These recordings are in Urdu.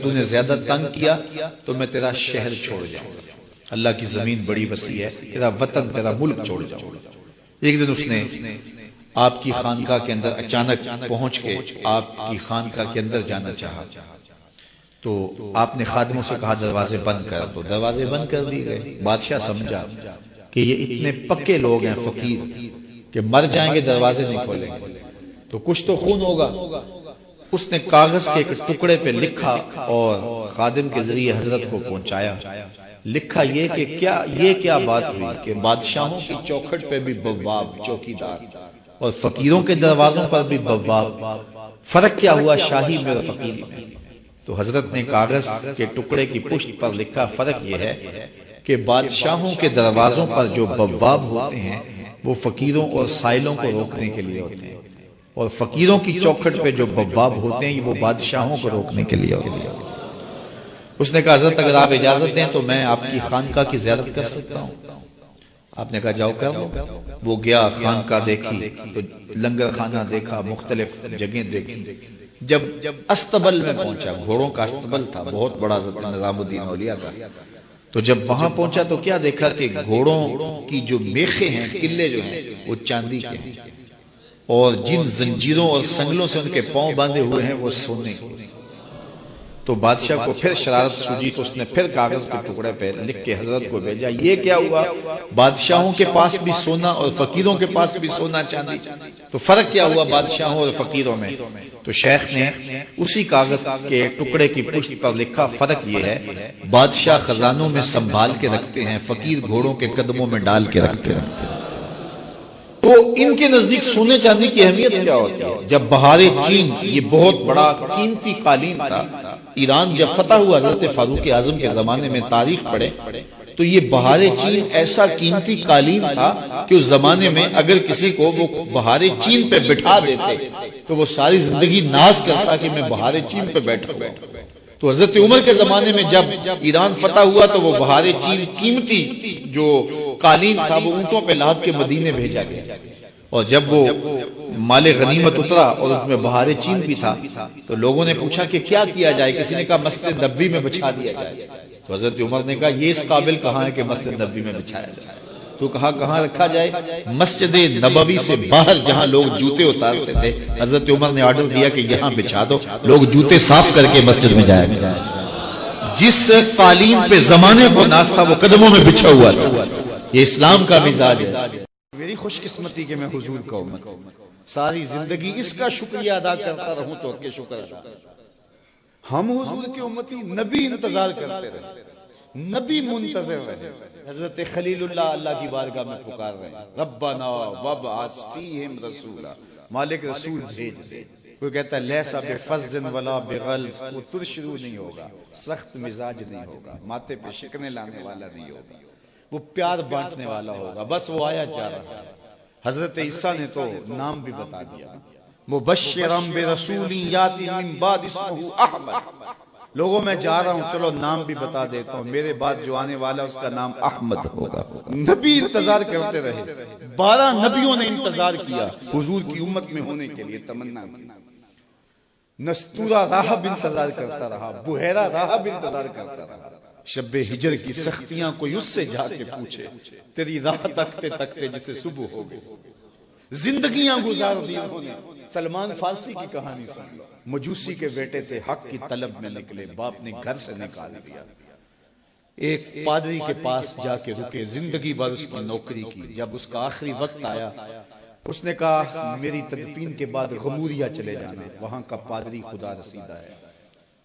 تو نے زیادہ تنگ کیا تو میں تیرا شہر چھوڑ جاؤں گا، اللہ کی زمین بڑی وسیع ہے، تیرا وطن تیرا ملک چھوڑ جاؤں گا۔ ایک دن اس نے آپ کی خانقاہ کے اندر اچانک پہنچ کے آپ کی خانقاہ کے اندر جانا چاہا، تو آپ نے خادموں سے کہا دروازے بند کر، تو دروازے بند کر دیے گئے۔ بادشاہ سمجھا کہ یہ اتنے پکے لوگ ہیں فقیر کہ مر جائیں گے دروازے نہیں کھولیں گے تو کچھ تو خون ہوگا۔ اس نے کاغذ کے ایک ٹکڑے پہ لکھا اور خادم کے ذریعے حضرت کو پہنچایا۔ لکھا یہ کہ کیا بات ہوئی کہ بادشاہوں کی چوکھٹ پہ بھی بواب چوکیدار اور فقیروں کے دروازوں پر بھی بواب، فرق کیا ہوا شاہی میں اور فقیری میں؟ تو حضرت نے کاغذ کے ٹکڑے کی پشت پر لکھا فرق یہ ہے کہ بادشاہوں کے دروازوں پر جو بواب ہوتے ہیں وہ فقیروں اور سائلوں کو روکنے کے لیے ہوتے ہیں، اور فقیروں کی چوکھٹ پہ جو بواب ہوتے ہیں وہ بادشاہوں کو روکنے کے لیے ہوتے ہیں۔ اس نے کہا حضرت اگر آپ اجازت دیں تو میں آپ کی خانقاہ کی زیارت کر سکتا ہوں؟ آپ نے کہا جاؤ کر لو۔ وہ گیا، خانقاہ دیکھی تو لنگر خانہ دیکھا، مختلف جگہیں دیکھی۔ جب استبل میں پہنچا، گھوڑوں کا استبل تھا بہت بڑا نظام الدین اولیاء کا، تو جب وہاں پہنچا تو کیا دیکھا کہ گھوڑوں کی جو میخیں ہیں، قلے جو ہیں وہ چاندی کے ہیں، اور جن زنجیروں اور سنگلوں سے ان کے پاؤں باندھے ہوئے ہیں وہ سونے کے۔ تو بادشاہ کو پھر شرارت سوجی تو اس نے پھر کاغذ کے ٹکڑے پہ لکھ کے حضرت کو بھیجا، یہ کیا ہوا؟ بادشاہوں کے پاس بھی سونا اور فقیروں کے پاس بھی سونا چاندی، تو فرق کیا ہوا بادشاہوں اور فقیروں میں؟ تو شیخ نے اسی کاغذ کے ٹکڑے کی پشت پر لکھا فرق یہ ہے بادشاہ خزانوں میں سنبھال کے رکھتے ہیں، فقیر گھوڑوں کے قدموں میں ڈال کے رکھتے ہیں۔ تو ان کے نزدیک سونے چاندی کی اہمیت کیا ہوتی ہے؟ جب بہار چین، یہ بہت بڑا قیمتی قالین تھا، ایران جب فتح ہوا حضرت فاروق اعظم کے زمانے میں تاریخ پڑھے تو یہ بہار چین ایسا قیمتی قالین تھا کہ اس زمانے میں اگر کسی کو وہ بہار چین پہ بٹھا دیتے تو وہ ساری زندگی ناز کرتا کہ میں بہار چین پہ بیٹھا ہوں۔ تو حضرت عمر کے زمانے میں جب ایران فتح ہوا تو وہ بہار چین قیمتی جو قالین تھا وہ اونٹوں پہ لاد کے مدینے بھیجا گیا، اور جب وہ مال غنیمت اترا اور اس میں بہار چین بھی تھا تو لوگوں نے پوچھا کہ کیا کیا جائے؟ کسی نے کہا مسجد نبوی میں بچھا دیا جائے۔ تو حضرت عمر نے کہا یہ اس قابل کہاں ہے کہ مسجد نبوی میں بچھایا جائے؟ تو کہا کہاں رکھا جائے؟ مسجد نبوی سے باہر جہاں لوگ جوتے اتارتے تھے حضرت عمر نے آرڈر دیا کہ یہاں بچھا دو، لوگ جوتے صاف کر کے مسجد میں جائیں۔ جس قالین پہ زمانے کو ناز تھا وہ قدموں میں بچھا ہوا تھا۔ یہ اسلام کا مزاج ہے۔ میری خوش قسمتی کہ میں حضور کا امت ساری زندگی اس کا شکریہ ادا کرتا رہوں تو کہ شکر ادا کرتا۔ ہم حضور کی امتی، نبی انتظار کرتے رہے، نبی منتظر رہے۔ حضرت خلیل اللہ کی بارگاہ میں پکار رہے ہیں ربنا وابعث فیہم رسولا، مالک رسول بھیج دے۔ کوئی کہتا ہے لیسا بفظ ولا بغلظ، وہ ترشرو نہیں ہوگا، سخت مزاج نہیں ہوگا، ماتھے پہ شکنے لانے والا نہیں ہوگا، وہ پیار بانٹنے والا ہوگا، بس وہ آیا جا رہا ہے۔ حضرت عیسیٰ نے تو نام بھی بتا دیا، مبشرم برسول یاتی من بعد اسمہ احمد، لوگوں میں جا رہا ہوں چلو نام بھی بتا دیتا ہوں، میرے بعد جو آنے والا اس کا نام احمد ہوگا۔ نبی انتظار کرتے رہے، 12 نبیوں نے انتظار کیا حضور کی امت میں ہونے کے لیے، تمنا کی۔ نستورہ راہب انتظار کرتا رہا، بحیرہ راہب انتظار کرتا رہا۔ شب ہجر کی سختیاں کوئی اس سے جا کے پوچھے، تیری راہ تکتے تکتے جسے صبح ہو گئی۔ زندگیاں گزار دی انہوں نے۔ سلمان فارسی کی کہانی سن، مجوسی کے بیٹے تھے، حق کی طلب میں نکلے، باپ نے گھر سے نکال دیا، ایک پادری کے پاس جا کے رکے، زندگی بھر اس کی نوکری کی۔ جب اس کا آخری وقت آیا اس نے کہا میری تدفین کے بعد غموریہ چلے جانا، وہاں کا پادری خدا رسیدہ ہے،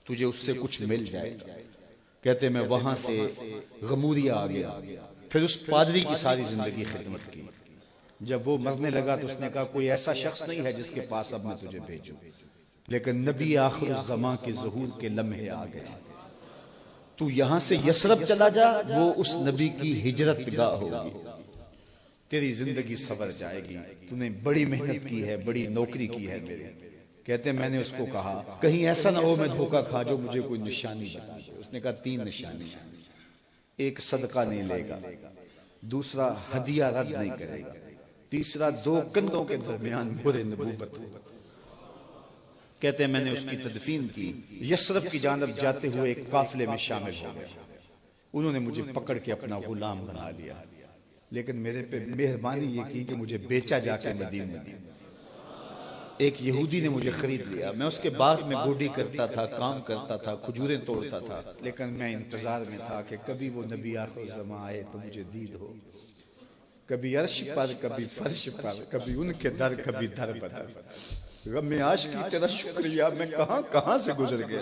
تجھے اس سے کچھ مل جائے۔ کہتے میں وہاں سے غموریہ آ گیا، پھر اس پادری کی ساری زندگی خدمت کی۔ جب وہ مرنے لگا تو اس نے کہا کوئی ایسا شخص نہیں ہے جس کے پاس اب میں تجھے بھیجوں، لیکن نبی آخر الزمان کے ظہور کے لمحے آ گئے، تو یہاں سے یثرب چلا جا، وہ اس نبی کی ہجرت گاہ ہوگی، تیری زندگی سنور جائے گی، تو نے بڑی محنت کی ہے، بڑی نوکری کی ہے میرے۔ کہتے میں نے اس کو کہا کہیں ایسا نہ ہو میں دھوکہ کھا جو مجھے کوئی نشانی بتا دے۔ اس نے کہا 3 نشانی، ایک صدقہ نہیں لے گا، دوسرا ہدیہ رد نہیں کرے گا، تیسرا 2 کندھوں کے درمیان مہر نبوت ہوگا۔ کہتے ہیں میں نے اس کی تدفین کی، یثرب کی جانب جاتے ہوئے ایک قافلے میں شامل ہو گئے، انہوں نے مجھے پکڑ کے اپنا غلام بنا لیا، لیکن میرے پہ مہربانی یہ کی کہ مجھے بیچا جا کے مدینے دی۔ ایک یہودی نے مجھے خرید لیا، میں اس کے باغ میں گوڈی کرتا تھا، کام کرتا تھا، کھجوریں توڑتا تھا، لیکن میں انتظار میں تھا کہ کبھی وہ نبی آخر الزماں آئے تو مجھے دید ہو، کبھی عرش پر، کبھی فرش پر، کبھی ان کے در، کبھی در بدر۔ غم عاشقی تیرا شکریہ، میں کہاں کہاں سے گزر گیا۔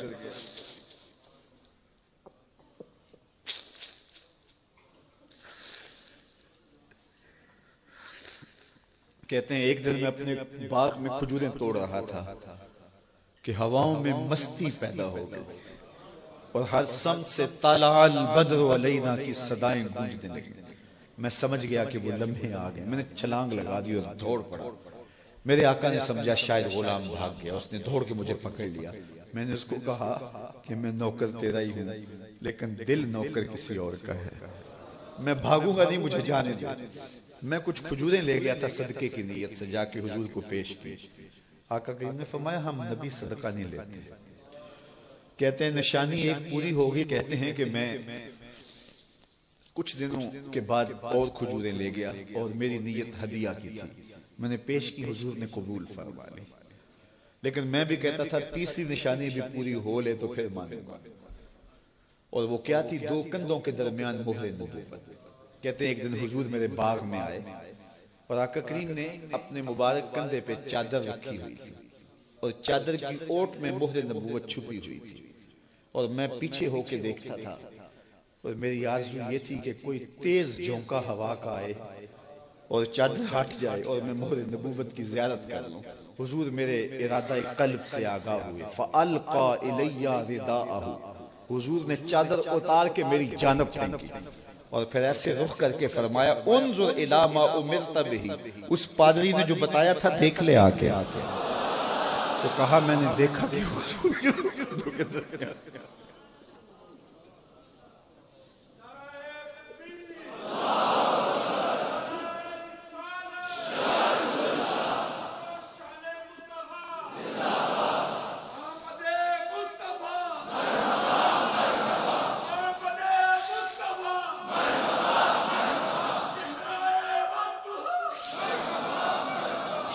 کہتے ہیں ایک دن میں اپنے باغ میں کھجوریں توڑ رہا تھا کہ ہواؤں میں مستی پیدا ہو گئی اور ہر سمت سے طلع البدر علینا کی صدائیں گونجنے لگیں۔ میں سمجھ گیا کہ وہ لمحے آ گئے، میں نے چھلانگ لگا دی اور دوڑ پڑا۔ میرے آقا نے سمجھا شاید غلام بھاگ گیا، اس نے دوڑ کے مجھے پکڑ لیا۔ میں نے اس کو کہا کہ میں نوکر تیرا ہی ہوں، لیکن دل نوکر کسی اور کا ہے، میں بھاگوں گا نہیں، مجھے جانے دو۔ میں کچھ کھجوریں لے گیا تھا صدقے کی نیت سے، جا کے حضور کو پیش کی۔ آقا کریم نے فرمایا ہم نبی صدقہ نہیں لیتے۔ کہتے ہیں نشانی ایک پوری ہوگی، کہتے ہیں کہ میں کچھ دنوں کے بعد اور کھجوریں لے گیا اور میری نیت ہدیہ کی تھی، میں نے پیش کی، حضور نے قبول فرما لی۔ لیکن میں بھی کہتا تھا تیسری نشانی بھی پوری ہو لے تو پھر مانوں گا، اور وہ کیا تھی؟ دو کندھوں کے درمیان مہر نبوت۔ کہتے ہیں ایک دن حضور میرے باغ میں آئے اور آقا کریم نے اپنے مبارک کندھے پہ چادر رکھی ہوئی تھی اور چادر کی اوٹ میں مہر نبوت چھپی ہوئی تھی، اور میں پیچھے ہو کے دیکھتا تھا، اور میری آرزو یہ تھی کہ کوئی تیز جھونکا ہوا کا آئے اور چادر ہٹ جائے اور میں مہر نبوت کی زیارت کر لوں۔ حضور میرے ارادہ قلب سے آگاہ ہوئے، فَأَلْقَى إِلَيَّ رِدَاءَهُ، حضور نے چادر اتار کے میری جانب پھینکی اور پھر ایسے رخ کر کے فرمایا انظر الی ما امرت بہ، اس پادری نے جو بتایا تھا دیکھ لے آ کے۔ تو کہا میں نے دیکھا کہ حضور کے درمیان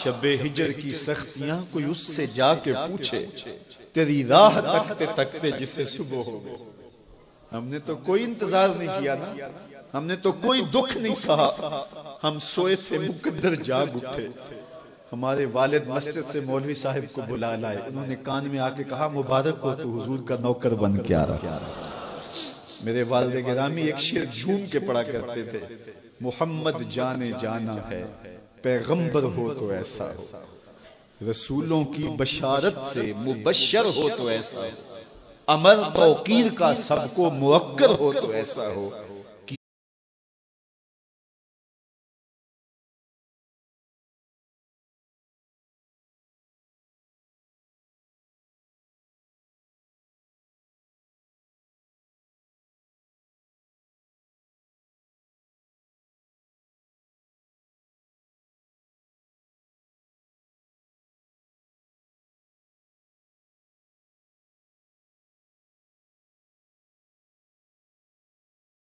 شب ہجر کی سختیاں کوئی اس سے جا کے پوچھے، تیری راہ تکتے تکتے جسے صبح ہو گئے۔ ہم نے تو کوئی انتظار نہیں کیا نا، ہم نے تو کوئی دکھ نہیں سہا، ہم سوئے تھے مقدر جاگ اٹھے۔ ہمارے والد مسجد سے مولوی صاحب کو بلا لائے، انہوں نے کان میں آ کے کہا مبارک ہو تو حضور کا نوکر بن کے آ رہا۔ میرے والد گرامی ایک شعر جھوم کے پڑھا کرتے تھے، محمد جانے جانا ہے، پیغمبر ہو تو ایسا ہو، رسولوں کی بشارت سے مبشر ہو تو ایسا ہو، امر توقیر کا سب کو موقر ہو تو ایسا ہو،